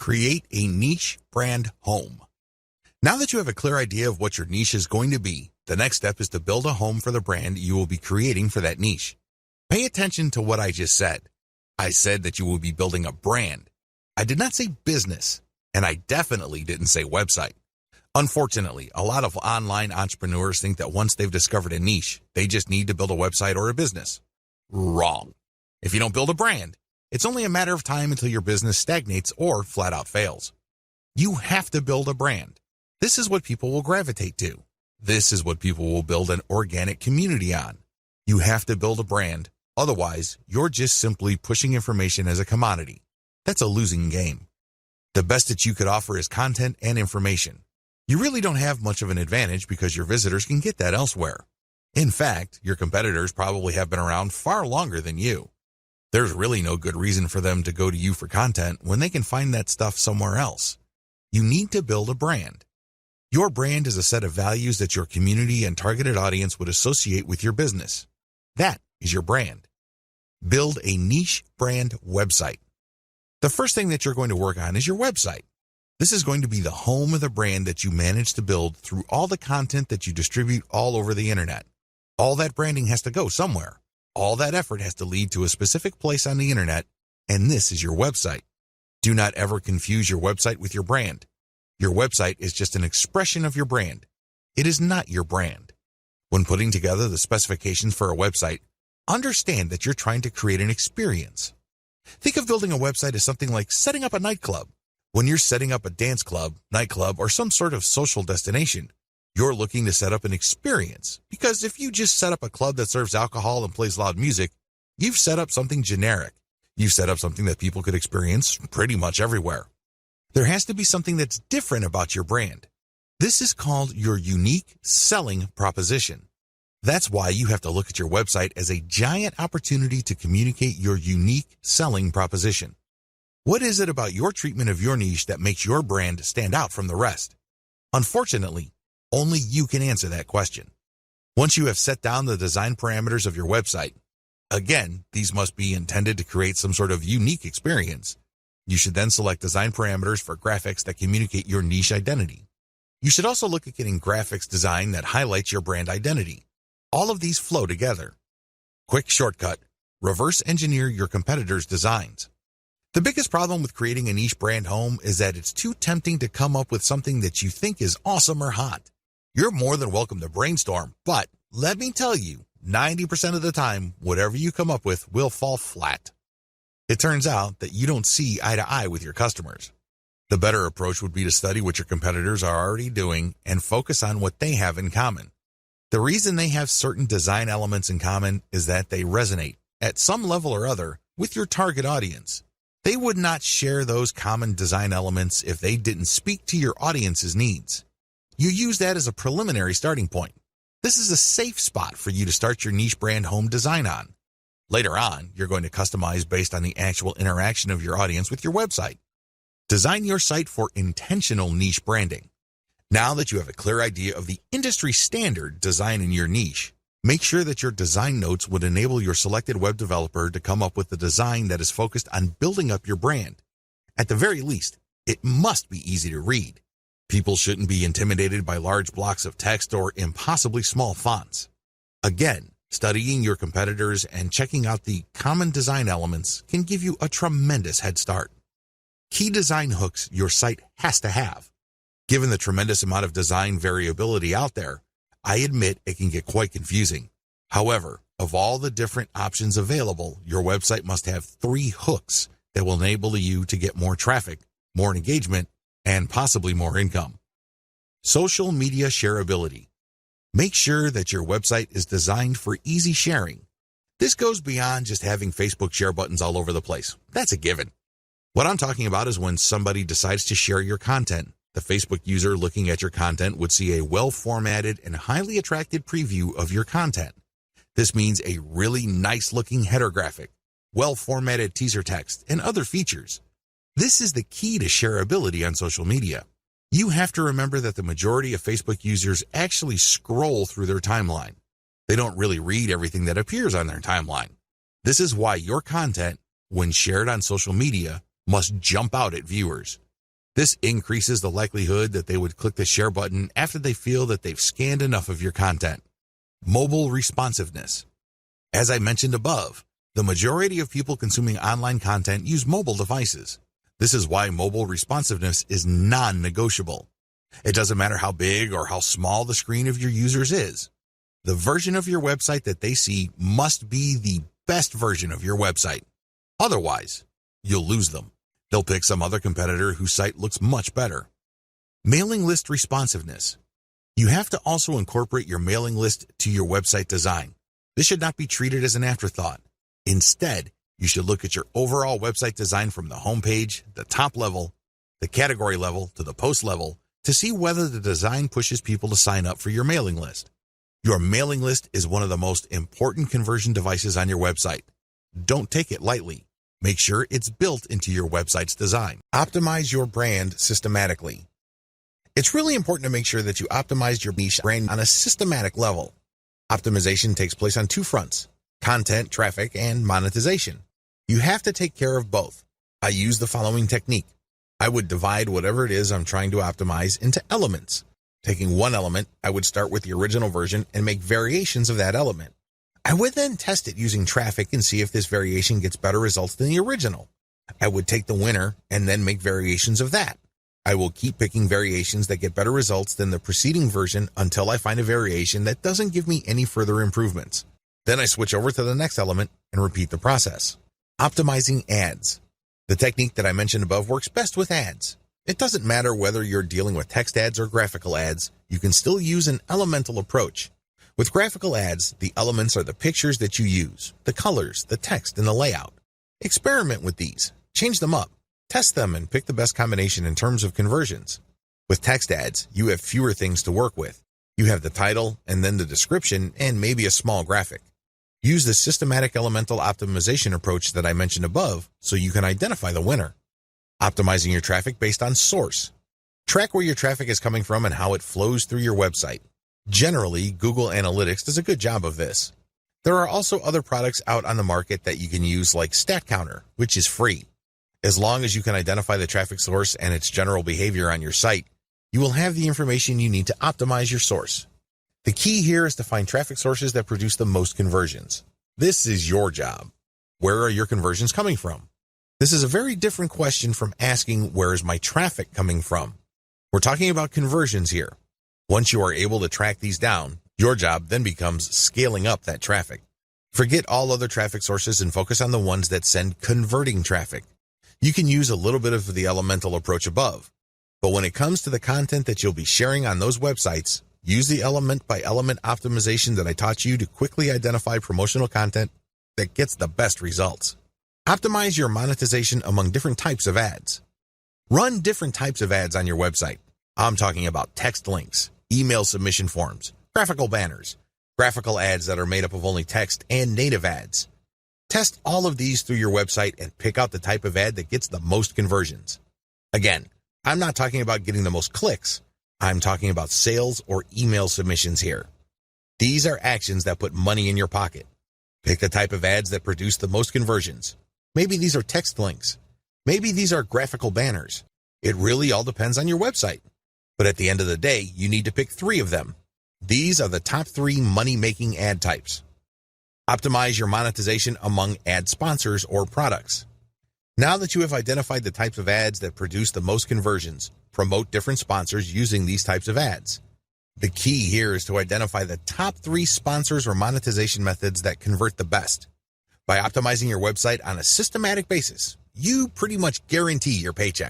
Create a niche brand home. Now that you have a clear idea of what your niche is going to be, the next step is to build a home for the brand you will be creating for that niche. Pay attention to what I just said. I said that you will be building a brand. I did not say business, and I definitely didn't say website. Unfortunately, a lot of online entrepreneurs think that once they've discovered a niche, they just need to build a website or a business. Wrong. If you don't build a brand, it's only a matter of time until your business stagnates or flat out fails. You have to build a brand. This is what people will gravitate to. This is what people will build an organic community on. You have to build a brand. Otherwise, you're just simply pushing information as a commodity. That's a losing game. The best that you could offer is content and information. You really don't have much of an advantage because your visitors can get that elsewhere. In fact, your competitors probably have been around far longer than you. There's really no good reason for them to go to you for content when they can find that stuff somewhere else. You need to build a brand. Your brand is a set of values that your community and targeted audience would associate with your business. That is your brand. Build a niche brand website. The first thing that you're going to work on is your website. This is going to be the home of the brand that you manage to build through all the content that you distribute all over the internet. All that branding has to go somewhere. All that effort has to lead to a specific place on the internet, and this is your website. Do not ever confuse your website with your brand. Your website is just an expression of your brand. It is not your brand. When putting together the specifications for a website, understand that you're trying to create an experience. Think of building a website as something like setting up a nightclub. When you're setting up a dance club, nightclub, or some sort of social destination, you're looking to set up an experience, because if you just set up a club that serves alcohol and plays loud music, you've set up something generic. You've set up something that people could experience pretty much everywhere. There has to be something that's different about your brand. This is called your unique selling proposition. That's why you have to look at your website as a giant opportunity to communicate your unique selling proposition. What is it about your treatment of your niche that makes your brand stand out from the rest? Unfortunately, only you can answer that question. Once you have set down the design parameters of your website, again, these must be intended to create some sort of unique experience. You should then select design parameters for graphics that communicate your niche identity. You should also look at getting graphics design that highlights your brand identity. All of these flow together. Quick shortcut: reverse engineer your competitors' designs. The biggest problem with creating a niche brand home is that it's too tempting to come up with something that you think is awesome or hot. You're more than welcome to brainstorm, but let me tell you, 90% of the time, whatever you come up with will fall flat. It turns out that you don't see eye to eye with your customers. The better approach would be to study what your competitors are already doing and focus on what they have in common. The reason they have certain design elements in common is that they resonate, at some level or other, with your target audience. They would not share those common design elements if they didn't speak to your audience's needs. You use that as a preliminary starting point. This is a safe spot for you to start your niche brand home design on. Later on, you're going to customize based on the actual interaction of your audience with your website. Design your site for intentional niche branding. Now that you have a clear idea of the industry standard design in your niche, make sure that your design notes would enable your selected web developer to come up with a design that is focused on building up your brand. At the very least, it must be easy to read. People shouldn't be intimidated by large blocks of text or impossibly small fonts. Again, studying your competitors and checking out the common design elements can give you a tremendous head start. Key design hooks your site has to have. Given the tremendous amount of design variability out there, I admit it can get quite confusing. However, of all the different options available, your website must have 3 hooks that will enable you to get more traffic, more engagement, and possibly more income. Social media shareability. Make sure that your website is designed for easy sharing. This goes beyond just having Facebook share buttons all over the place. That's a given. What I'm talking about is when somebody decides to share your content. The Facebook user looking at your content would see a well-formatted and highly attractive preview of your content. This means a really nice-looking header graphic, well-formatted teaser text, and other features. This is the key to shareability on social media. You have to remember that the majority of Facebook users actually scroll through their timeline. They don't really read everything that appears on their timeline. This is why your content, when shared on social media, must jump out at viewers. This increases the likelihood that they would click the share button after they feel that they've scanned enough of your content. Mobile responsiveness. As I mentioned above, the majority of people consuming online content use mobile devices. This is why mobile responsiveness is non-negotiable. It doesn't matter how big or how small the screen of your users is. The version of your website that they see must be the best version of your website. Otherwise, you'll lose them. They'll pick some other competitor whose site looks much better. Mailing list responsiveness. You have to also incorporate your mailing list to your website design. This should not be treated as an afterthought. Instead, you should look at your overall website design from the homepage, the top level, the category level, to the post level to see whether the design pushes people to sign up for your mailing list. Your mailing list is one of the most important conversion devices on your website. Don't take it lightly. Make sure it's built into your website's design. Optimize your brand systematically. It's really important to make sure that you optimize your niche brand on a systematic level. Optimization takes place on two fronts: content, traffic, and monetization. You have to take care of both. I use the following technique. I would divide whatever it is I'm trying to optimize into elements. Taking one element, I would start with the original version and make variations of that element. I would then test it using traffic and see if this variation gets better results than the original. I would take the winner and then make variations of that. I will keep picking variations that get better results than the preceding version until I find a variation that doesn't give me any further improvements. Then I switch over to the next element and repeat the process. Optimizing ads. The technique that I mentioned above works best with ads. It doesn't matter whether you're dealing with text ads or graphical ads, you can still use an elemental approach. With graphical ads, the elements are the pictures that you use, the colors, the text, and the layout. Experiment with these. Change them up. Test them and pick the best combination in terms of conversions. With text ads, you have fewer things to work with. You have the title, and then the description, and maybe a small graphic. Use the systematic elemental optimization approach that I mentioned above so you can identify the winner. Optimizing your traffic based on source. Track where your traffic is coming from and how it flows through your website. Generally, Google Analytics does a good job of this. There are also other products out on the market that you can use, like StatCounter, which is free. As long as you can identify the traffic source and its general behavior on your site, you will have the information you need to optimize your source. The key here is to find traffic sources that produce the most conversions. This is your job. Where are your conversions coming from? This is a very different question from asking, where is my traffic coming from? We're talking about conversions here. Once you are able to track these down, your job then becomes scaling up that traffic. Forget all other traffic sources and focus on the ones that send converting traffic. You can use a little bit of the elemental approach above, but when it comes to the content that you'll be sharing on those websites, use the element by element optimization that I taught you to quickly identify promotional content that gets the best results. Optimize your monetization among different types of ads. Run different types of ads on your website. I'm talking about text links, email submission forms, graphical banners, graphical ads that are made up of only text, and native ads. Test all of these through your website and pick out the type of ad that gets the most conversions. Again, I'm not talking about getting the most clicks. I'm talking about sales or email submissions here. These are actions that put money in your pocket. Pick the type of ads that produce the most conversions. Maybe these are text links. Maybe these are graphical banners. It really all depends on your website. But at the end of the day, you need to pick 3 of them. These are the top 3 money-making ad types. Optimize your monetization among ad sponsors or products. Now that you have identified the types of ads that produce the most conversions, promote different sponsors using these types of ads. The key here is to identify the top 3 sponsors or monetization methods that convert the best. By optimizing your website on a systematic basis, you pretty much guarantee your paycheck.